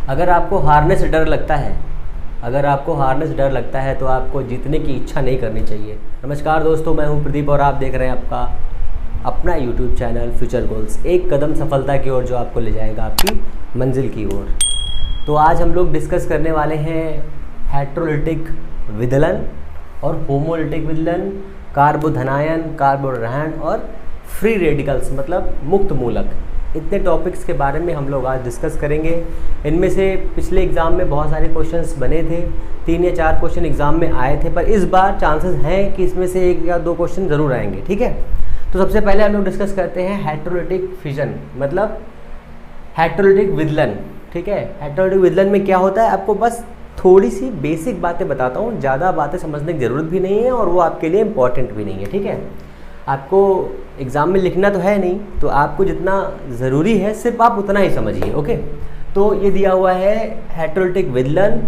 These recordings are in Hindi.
अगर आपको हारने से डर लगता है तो आपको जीतने की इच्छा नहीं करनी चाहिए। नमस्कार दोस्तों, मैं हूं प्रदीप और आप देख रहे हैं आपका अपना यूट्यूब चैनल फ्यूचर गोल्स, एक कदम सफलता की ओर जो आपको ले जाएगा आपकी मंजिल की ओर। तो आज हम लोग डिस्कस करने वाले हैं हेटेरोलिटिक विदलन और होमोलिटिक विदलन, कार्बोधनायन, कार्बोरहन और फ्री रेडिकल्स मतलब मुक्त मूलक। इतने टॉपिक्स के बारे में हम लोग आज डिस्कस करेंगे। इनमें से पिछले एग्ज़ाम में बहुत सारे क्वेश्चंस बने थे, 3 या 4 क्वेश्चन एग्ज़ाम में आए थे, पर इस बार चांसेस हैं कि इसमें से 1 या 2 क्वेश्चन ज़रूर आएंगे। ठीक है, तो सबसे पहले हम लोग डिस्कस करते हैं हेटेरोलिटिक फिजन मतलब हेटेरोलिटिक विदलन। ठीक है, हेटेरोलिटिक विदलन में क्या होता है, आपको बस थोड़ी सी बेसिक बातें बताता हूँ, ज़्यादा बातें समझने की ज़रूरत भी नहीं है और वो आपके लिए इम्पॉर्टेंट भी नहीं है। ठीक है, आपको एग्ज़ाम में लिखना तो है नहीं, तो आपको जितना ज़रूरी है सिर्फ आप उतना ही समझिए। ओके, तो ये दिया हुआ है हेटेरोलिटिक विदलन।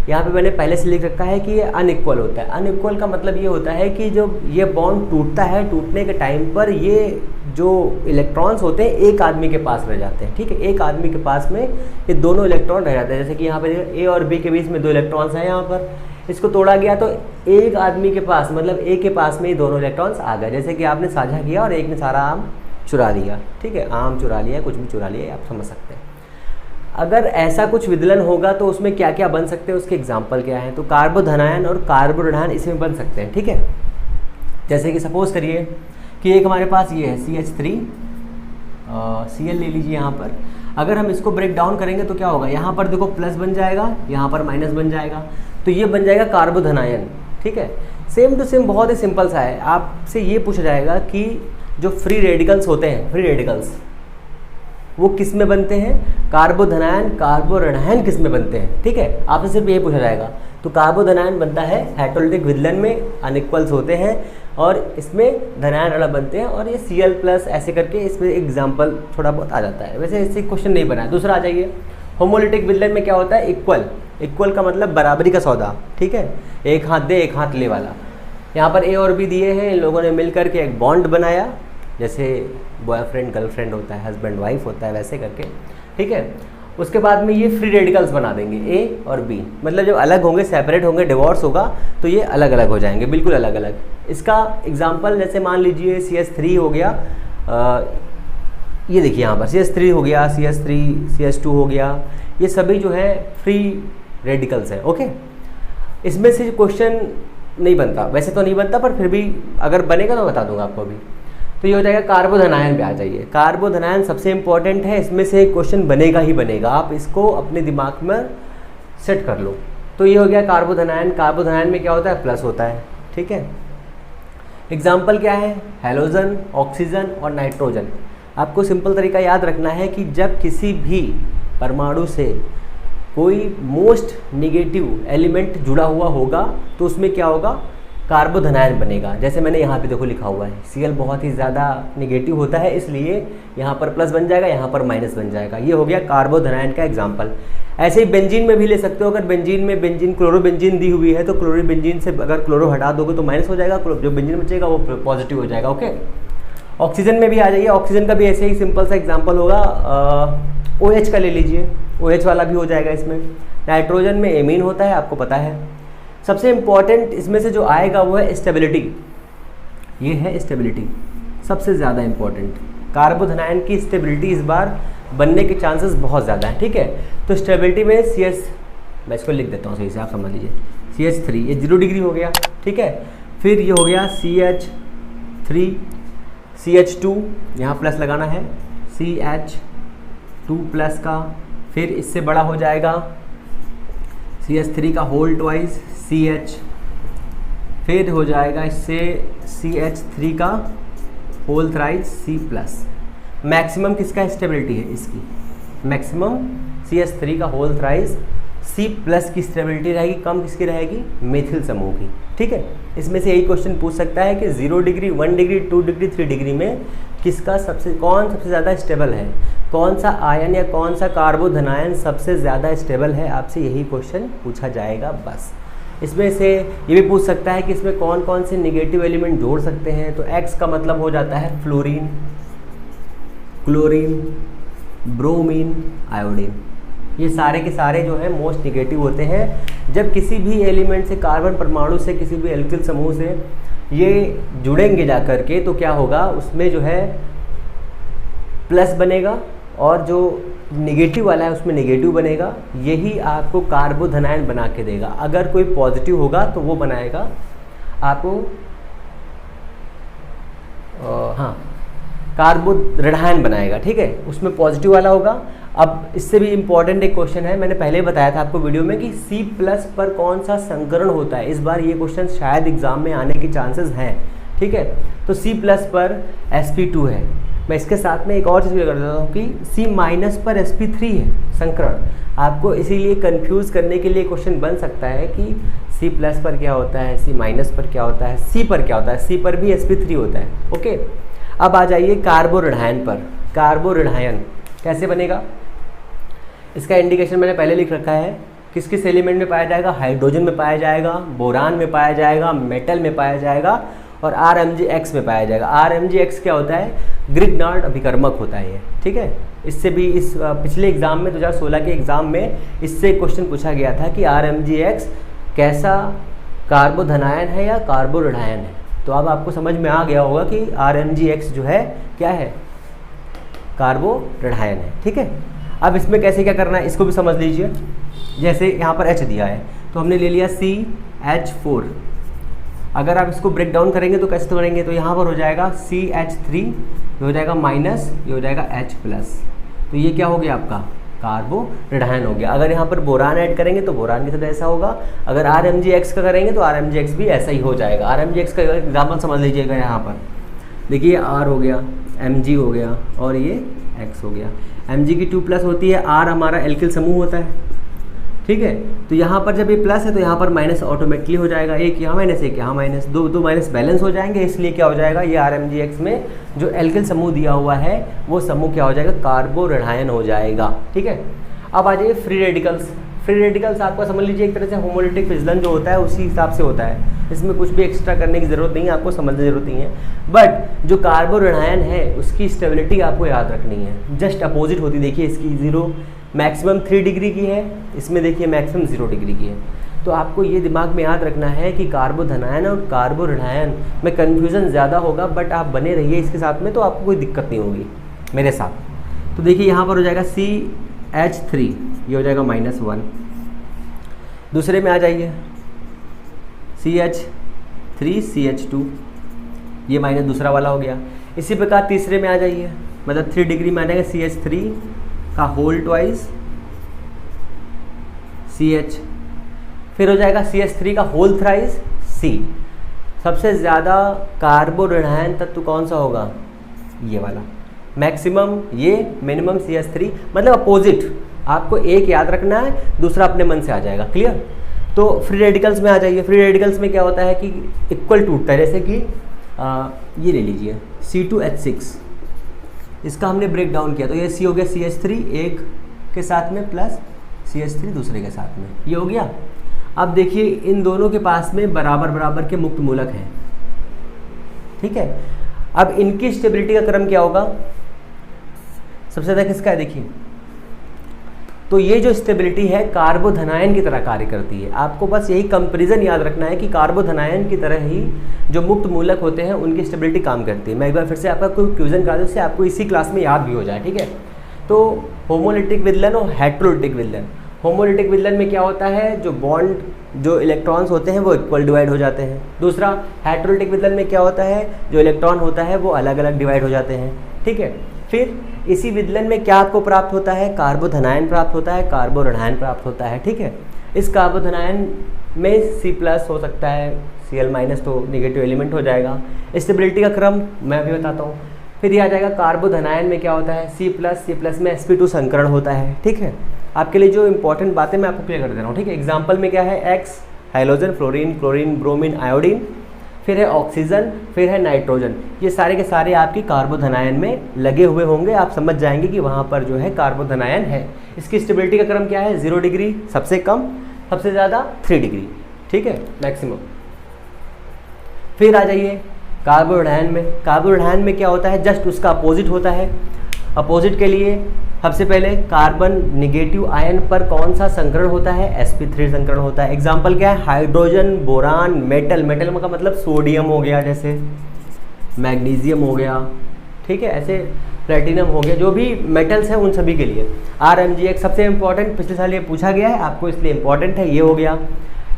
यहाँ पे मैंने पहले से लिख रखा है कि ये अनइक्वल होता है। अनइक्वल का मतलब ये होता है कि जो ये बॉन्ड टूटता है, टूटने के टाइम पर ये जो इलेक्ट्रॉन्स होते हैं एक आदमी के पास रह जाते हैं। ठीक है, एक आदमी के पास में ये दोनों इलेक्ट्रॉन रह जाते हैं। जैसे कि यहाँ पर ए और बी के बीच में 2 इलेक्ट्रॉन्स हैं, यहाँ पर इसको तोड़ा गया तो एक आदमी के पास मतलब ए के पास में ये दोनों इलेक्ट्रॉन्स आ गए। जैसे कि आपने साझा किया और एक ने सारा आम चुरा लिया। ठीक है, आम चुरा लिया, कुछ भी चुरा लिया, आप समझ सकते हैं। अगर ऐसा कुछ विदलन होगा तो उसमें क्या क्या बन सकते हैं, उसके एग्जाम्पल क्या हैं। तो कार्बोधनायन और कार्बोरहन इसमें बन सकते हैं। ठीक है, जैसे कि सपोज करिए कि एक हमारे पास ये है CH3 Cl ले लीजिए। यहाँ पर अगर हम इसको ब्रेक डाउन करेंगे तो क्या होगा, यहाँ पर देखो प्लस बन जाएगा, यहाँ पर माइनस बन जाएगा, तो ये बन जाएगा कार्बोधनायन। ठीक है, सेम टू सेम बहुत ही सिंपल सा है। आपसे ये पूछा जाएगा कि जो फ्री रेडिकल्स होते हैं, फ्री रेडिकल्स वो किस में बनते हैं, कार्बोधनायन, कार्बोरहन किस में बनते हैं। ठीक है, आपसे सिर्फ ये पूछा जाएगा। तो कार्बोधनायन बनता है हेटेरोलिटिक विदलन में, अनइक्वल्स होते हैं और इसमें धनायन अलग बनते हैं और ये Cl+ ऐसे करके इसमें एग्जाम्पल थोड़ा बहुत आ जाता है। वैसे इससे क्वेश्चन नहीं बना है। दूसरा आ जाइए, होमोलिटिक विदलन में क्या होता है, इक्वल। इक्वल का मतलब बराबरी का सौदा। ठीक है, एक हाथ दे एक हाथ ले वाला। यहाँ पर ए और बी दिए हैं, इन लोगों ने मिल करके एक बॉन्ड बनाया, जैसे बॉयफ्रेंड गर्लफ्रेंड होता है, हस्बैंड वाइफ होता है, वैसे करके। ठीक है, उसके बाद में ये फ्री रेडिकल्स बना देंगे ए और बी, मतलब जब अलग होंगे, सेपरेट होंगे, डिवोर्स होगा तो ये अलग अलग हो जाएंगे, बिल्कुल अलग अलग। इसका एग्जांपल जैसे मान लीजिए CH3 हो गया, ये देखिए यहाँ पर CH3 हो गया, CH3 CH2 हो गया, ये सभी जो है फ्री रेडिकल्स हैं। ओके, इसमें से क्वेश्चन नहीं बनता, वैसे तो नहीं बनता, पर फिर भी अगर बनेगा तो बता दूंगा आपको अभी। तो ये हो जाएगा कार्बोधनायन पे आ जाइए। कार्बोधनायन सबसे इंपॉर्टेंट है, इसमें से क्वेश्चन बनेगा ही बनेगा, आप इसको अपने दिमाग में सेट कर लो। तो ये हो गया कार्बोधनायन। कार्बोधनायन में क्या होता है, प्लस होता है। ठीक है, एग्जाम्पल क्या है, हेलोजन, ऑक्सीजन और नाइट्रोजन। आपको सिंपल तरीका याद रखना है कि जब किसी भी परमाणु से कोई मोस्ट निगेटिव एलिमेंट जुड़ा हुआ होगा तो उसमें क्या होगा, कार्बोधनायन बनेगा। जैसे मैंने यहाँ पे देखो लिखा हुआ है, Cl बहुत ही ज़्यादा निगेटिव होता है, इसलिए यहाँ पर प्लस बन जाएगा, यहाँ पर माइनस बन जाएगा। ये हो गया कार्बोधनायन का एग्जाम्पल। ऐसे ही बेंजीन में भी ले सकते हो। अगर बेंजीन में क्लोरोबेंजीन दी हुई है तो क्लोरोबेंजीन से अगर क्लोरो हटा दोगे तो माइनस हो जाएगा, जो बेंजीन बचेगा वो पॉजिटिव हो जाएगा। ओके, ऑक्सीजन में भी आ जाइए। ऑक्सीजन का भी ऐसे ही सिंपल सा एग्जाम्पल होगा, OH का ले लीजिए, OH वाला भी हो जाएगा इसमें। नाइट्रोजन में एमीन होता है, आपको पता है। सबसे इम्पॉर्टेंट इसमें से जो आएगा वो है स्टेबिलिटी। ये है स्टेबिलिटी, सबसे ज़्यादा इम्पॉर्टेंट। कार्बोधनायन की स्टेबिलिटी इस बार बनने के चांसेस बहुत ज़्यादा हैं। ठीक है, तो स्टेबिलिटी में मैं इसको लिख देता हूँ सही से, आप समझ लीजिए। CH3 ये 0 डिग्री हो गया। ठीक है, फिर ये हो गया CH3 CH2, यहाँ प्लस लगाना है, CH2+ का, फिर इससे बड़ा हो जाएगा CH3 का होल ट्वाइस CH, फिर हो जाएगा इससे CH3 का होल थ्राइस C+। मैक्सिमम किसका स्टेबिलिटी है, इसकी मैक्सिमम CH3 का होल थ्राइस C+ की स्टेबिलिटी रहेगी। कम किसकी रहेगी, मेथिल समूह की। ठीक है, इसमें से यही क्वेश्चन पूछ सकता है कि 0 डिग्री, 1 डिग्री, 2 डिग्री, 3 डिग्री में कौन सबसे ज़्यादा स्टेबल है, कौन सा आयन या कौन सा कार्बोधनायन सबसे ज़्यादा स्टेबल है, आपसे यही क्वेश्चन पूछा जाएगा बस। इसमें से ये भी पूछ सकता है कि इसमें कौन कौन से नेगेटिव एलिमेंट जोड़ सकते हैं। तो X का मतलब हो जाता है फ्लोरीन, क्लोरीन, ब्रोमीन, आयोडीन। ये सारे के सारे जो है मोस्ट निगेटिव होते हैं। जब किसी भी एलिमेंट से, कार्बन परमाणु से, किसी भी एल्किल समूह से ये जुड़ेंगे जा कर के, तो क्या होगा, उसमें जो है प्लस बनेगा और जो नेगेटिव वाला है उसमें नेगेटिव बनेगा। यही आपको कार्बोधनायन बना के देगा। अगर कोई पॉजिटिव होगा तो वो बनाएगा आपको हाँ कार्बो ऋणायन बनाएगा, ठीक है, उसमें पॉजिटिव वाला होगा। अब इससे भी इम्पॉर्टेंट एक क्वेश्चन है, मैंने पहले बताया था आपको वीडियो में कि C+ पर कौन सा संकरण होता है। इस बार ये क्वेश्चन शायद एग्जाम में आने के चांसेस हैं, ठीक है। तो C+ पर sp2 है। मैं इसके साथ में एक और चीज़ कर देता हूँ कि C- पर sp3 है संकरण। आपको इसीलिए कंफ्यूज करने के लिए क्वेश्चन बन सकता है कि C+ पर क्या होता है, C- पर क्या होता है, C पर क्या होता है। C पर भी sp3 होता है, ओके। अब आ जाइए कार्बो ऋणायन पर। कार्बो ऋणायन कैसे बनेगा, इसका इंडिकेशन मैंने पहले लिख रखा है। किस किस एलिमेंट में पाया जाएगा, हाइड्रोजन में पाया जाएगा, बोरान में पाया जाएगा, मेटल में पाया जाएगा और RMgX में पाया जाएगा। RMgX क्या होता है, ग्रिग्नार्ड अभिकर्मक होता है ये, ठीक है। इससे भी इस पिछले एग्जाम में 2016 के एग्जाम में इससे क्वेश्चन पूछा गया था कि RMgX कैसा कार्बोधनायन है या कार्बो ऋणायन है। तो अब आपको समझ में आ गया होगा कि RMgX जो है क्या है, कार्बो ऋणायन है, ठीक है। अब इसमें कैसे क्या करना है इसको भी समझ लीजिए। जैसे यहाँ पर H दिया है तो हमने ले लिया CH4। अगर आप इसको ब्रेक डाउन करेंगे तो कैसे करेंगे, तो यहाँ पर हो जाएगा CH3, ये हो जाएगा माइनस, ये हो जाएगा H+। तो ये क्या हो गया आपका कार्बो ऋणायन हो गया। अगर यहाँ पर बोरान ऐड करेंगे तो बोरान के साथ ऐसा होगा। अगर RMgX का करेंगे तो RMgX भी ऐसा ही हो जाएगा। RMgX का एग्जाम्पल समझ लीजिएगा। यहाँ पर देखिए R हो गया, Mg हो गया और ये X हो गया। Mg की 2+ होती है, R हमारा एल्किल समूह होता है, ठीक है। तो यहाँ पर जब ये प्लस है तो यहाँ पर माइनस ऑटोमेटिकली हो जाएगा। एक यहाँ माइनस, एक यहाँ माइनस, दो माइनस बैलेंस हो जाएंगे। इसलिए क्या हो जाएगा, ये RMgX में जो एल्किल समूह दिया हुआ है वो समूह क्या हो जाएगा, कार्बो ऋणायन हो जाएगा, ठीक है। अब आ जाइए फ्री रेडिकल्स। फ्री रेडिकल्स आपको समझ लीजिए एक तरह से होमोलिटिक फिजलन जो होता है उसी हिसाब से होता है। इसमें कुछ भी एक्स्ट्रा करने की ज़रूरत नहीं है, आपको समझने की ज़रूरत नहीं है। बट जो कार्बो ऋणायन है उसकी स्टेबिलिटी आपको याद रखनी है, जस्ट अपोजिट होती। देखिए इसकी 0 मैक्सिमम 3 डिग्री की है, इसमें देखिए मैक्सिमम 0 डिग्री की है। तो आपको ये दिमाग में याद रखना है कि कार्बोधनायन और कार्बो ऋणायन में कन्फ्यूज़न ज़्यादा होगा, बट आप बने रहिए इसके साथ में तो आपको कोई दिक्कत नहीं होगी मेरे साथ। तो देखिए यहाँ पर हो जाएगा CH3, ये हो जाएगा -1। दूसरे में आ जाइए CH3 CH2, ये माइनस दूसरा वाला हो गया। इसी प्रकार तीसरे में आ जाइए, मतलब 3 डिग्री में आ जाएगा CH3 का होल ट्वाइस CH, फिर हो जाएगा CH3 का होल थ्राइस C। सबसे ज़्यादा कार्बो ऋणायन तत्व कौन सा होगा, ये वाला। मैक्सिमम ये, मिनिमम CH3, मतलब अपोजिट। आपको एक याद रखना है, दूसरा अपने मन से आ जाएगा, क्लियर। तो फ्री रेडिकल्स में आ जाइए। फ्री रेडिकल्स में क्या होता है कि इक्वल टूटता है। जैसे कि ये ले लीजिए C2H6, इसका हमने ब्रेक डाउन किया तो ये C हो गया CH3 एक के साथ में प्लस CH3 दूसरे के साथ में, ये हो गया। अब देखिए इन दोनों के पास में बराबर बराबर के मुक्त मूलक हैं, ठीक है। अब इनकी स्टेबिलिटी का क्रम क्या होगा, सबसे ज़्यादा किसका है, देखिए। तो ये जो स्टेबिलिटी है कार्बोधनायन की तरह कार्य करती है। आपको बस यही कंपैरिजन याद रखना है कि कार्बोधनायन की तरह ही जो मुक्त मूलक होते हैं उनकी स्टेबिलिटी काम करती है। मैं एक बार फिर से आपका कोई क्वेश्चन करा दूँ जिससे आपको इसी क्लास में याद भी हो जाए, ठीक है। तो होमोलिटिक विलयन और हेट्रोलिटिक विलयन। होमोलिटिक विलयन में क्या होता है, जो बॉन्ड, जो इलेक्ट्रॉन्स होते हैं वो इक्वल डिवाइड हो जाते हैं। दूसरा हेट्रोलिटिक विलयन में क्या होता है, जो इलेक्ट्रॉन होता है वो अलग अलग डिवाइड हो जाते हैं, ठीक है। फिर इसी विलयन में क्या आपको प्राप्त होता है, कार्बोधनायन प्राप्त होता है, कार्बो ऋणायन प्राप्त होता है, ठीक है। इस कार्बोधनायन में C+ हो सकता है, Cl- तो नेगेटिव एलिमेंट हो जाएगा। स्टेबिलिटी का क्रम मैं अभी बताता हूँ। फिर यह आ जाएगा कार्बोधनायन में क्या होता है, C+ में sp2 संकरण होता है, ठीक है। आपके लिए जो इंपॉर्टेंट बातें मैं आपको क्लियर कर दे रहा हूँ, ठीक है। एग्जाम्पल में क्या है, X hydrogen, fluorine, chlorine, bromine, iodine, फिर है ऑक्सीजन, फिर है नाइट्रोजन। ये सारे के सारे आपकी कार्बोधनायन में लगे हुए होंगे। आप समझ जाएंगे कि वहाँ पर जो है कार्बोधनायन है। इसकी स्टेबिलिटी का क्रम क्या है, 0 डिग्री सबसे कम, सबसे ज़्यादा 3 डिग्री, ठीक है, मैक्सिमम। फिर आ जाइए कार्बो ऋणायन में। कार्बो ऋणायन में क्या होता है, जस्ट उसका अपोजिट होता है। अपोजिट के लिए सबसे पहले कार्बन निगेटिव आयन पर कौन सा संकरण होता है, sp3 संकरण होता है। एग्जाम्पल क्या है, हाइड्रोजन, बोरान, मेटल, मेटल का मतलब सोडियम हो गया, जैसे मैग्नीशियम हो गया, ठीक है, ऐसे प्लेटिनम हो गया, जो भी मेटल्स हैं उन सभी के लिए। RMgx सबसे इंपॉर्टेंट, पिछले साल ये पूछा गया है आपको, इसलिए इंपॉर्टेंट है, ये हो गया।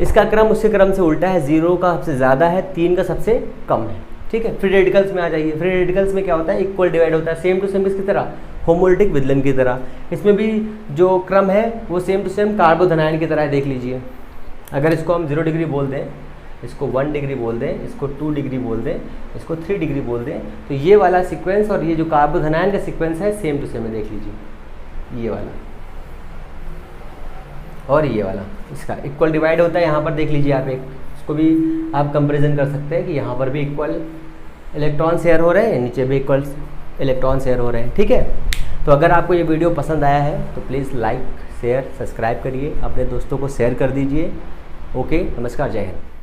इसका क्रम उसके क्रम से उल्टा है, 0 का सबसे ज़्यादा है, 3 का सबसे कम है, ठीक है। फ्री रेडिकल्स में आ जाइए। फ्री रेडिकल्स में क्या होता है, इक्वल डिवाइड होता है, सेम टू सेम किसकी तरह, होमोलिटिक विदलन की तरह। इसमें भी जो क्रम है वो सेम टू सेम कार्बोधनायन की तरह है, देख लीजिए। अगर इसको हम 0 डिग्री बोल दें, इसको 1 डिग्री बोल दें, इसको 2 डिग्री बोल दें, इसको 3 डिग्री बोल दें, तो ये वाला सीक्वेंस और ये जो कार्बोधनायन का सीक्वेंस है सेम टू सेम है, देख लीजिए, ये वाला और ये वाला, इसका इक्वल डिवाइड होता है। यहाँ पर देख लीजिए आप, एक इसको भी आप कंपेरिजन कर सकते हैं कि यहाँ पर भी इक्वल इलेक्ट्रॉन शेयर हो रहे हैं, नीचे भी इक्वल इलेक्ट्रॉन शेयर हो रहे हैं, ठीक है। तो अगर आपको ये वीडियो पसंद आया है तो प्लीज़ लाइक, शेयर, सब्सक्राइब करिए, अपने दोस्तों को शेयर कर दीजिए। ओके, नमस्कार, जय हिंद।